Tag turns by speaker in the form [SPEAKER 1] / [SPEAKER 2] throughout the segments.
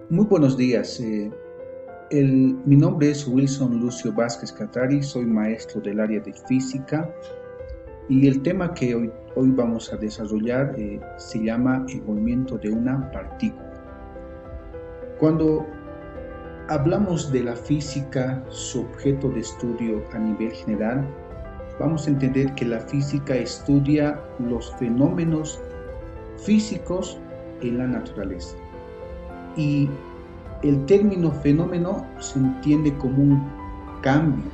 [SPEAKER 1] Muy buenos días. Mi nombre es Wilson Lucio Vázquez Catari, soy maestro del área de física y el tema que hoy vamos a desarrollar se llama el movimiento de una partícula. Cuando hablamos de la física, su objeto de estudio a nivel general, vamos a entender que la física estudia los fenómenos físicos en la naturaleza. Y el término fenómeno se entiende como un cambio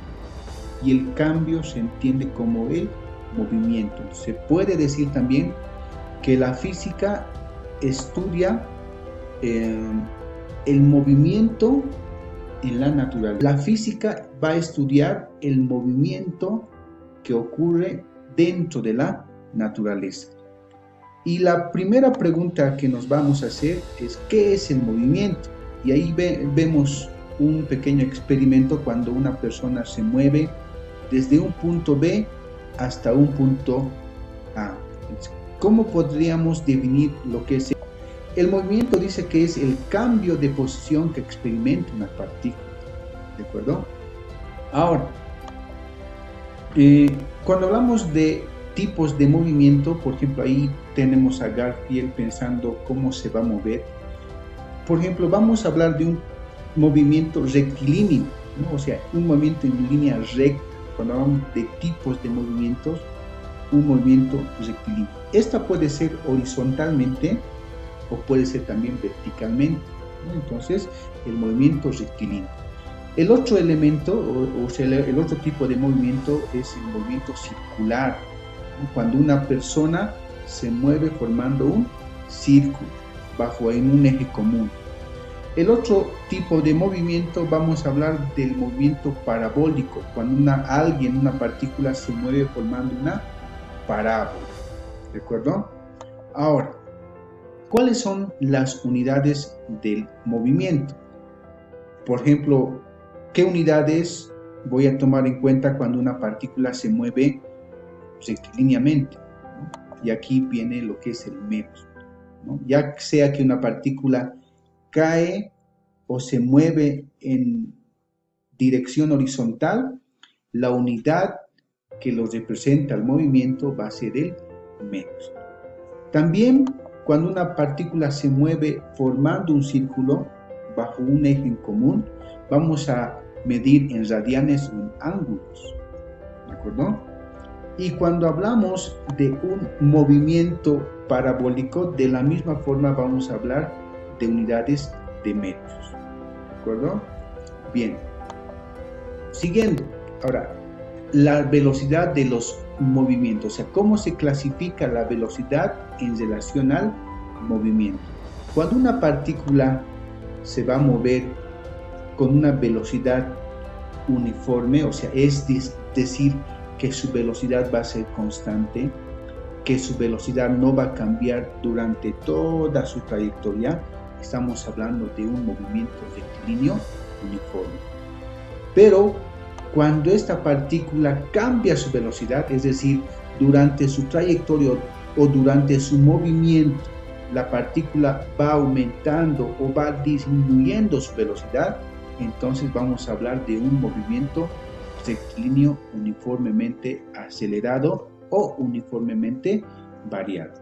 [SPEAKER 1] y el cambio se entiende como el movimiento. Se puede decir también que la física estudia el movimiento en la naturaleza. La física va a estudiar el movimiento que ocurre dentro de la naturaleza. Y la primera pregunta que nos vamos a hacer es ¿qué es el movimiento? Y ahí vemos un pequeño experimento cuando una persona se mueve desde un punto B hasta un punto A. ¿Cómo podríamos definir lo que es el movimiento? Dice que es el cambio de posición que experimenta una partícula. ¿De acuerdo? Ahora, cuando hablamos de tipos de movimiento, por ejemplo, ahí tenemos a Garfield pensando cómo se va a mover. Por ejemplo, vamos a hablar de un movimiento rectilíneo, ¿no? O sea, un movimiento en línea recta. Cuando hablamos de tipos de movimientos, un movimiento rectilíneo. Esta puede ser horizontalmente o puede ser también verticalmente, ¿no? Entonces, el movimiento rectilíneo. El otro elemento, o sea, el otro tipo de movimiento es el movimiento circular, ¿no? Cuando una persona se mueve formando un círculo en un eje común. El otro tipo de movimiento, vamos a hablar del movimiento parabólico, cuando una partícula se mueve formando una parábola. ¿De acuerdo? Ahora, ¿cuáles son las unidades del movimiento? Por ejemplo, ¿qué unidades voy a tomar en cuenta cuando una partícula se mueve rectilíneamente? ¿No? Y aquí viene lo que es el metro, ¿no? Ya sea que una partícula cae o se mueve en dirección horizontal, la unidad que lo representa el movimiento va a ser el metro. También cuando una partícula se mueve formando un círculo bajo un eje en común, vamos a medir en radianes o en ángulos, ¿de acuerdo? Y cuando hablamos de un movimiento parabólico, de la misma forma vamos a hablar de unidades de metros, ¿de acuerdo? Bien, siguiendo, ahora, la velocidad de los movimientos, o sea, cómo se clasifica la velocidad en relación al movimiento. Cuando una partícula se va a mover con una velocidad uniforme, o sea, es decir, que su velocidad va a ser constante, que su velocidad no va a cambiar durante toda su trayectoria, estamos hablando de un movimiento rectilíneo uniforme. Pero cuando esta partícula cambia su velocidad, es decir, durante su trayectoria o durante su movimiento, la partícula va aumentando o va disminuyendo su velocidad, entonces vamos a hablar de un movimiento rectilíneo uniformemente acelerado o uniformemente variado.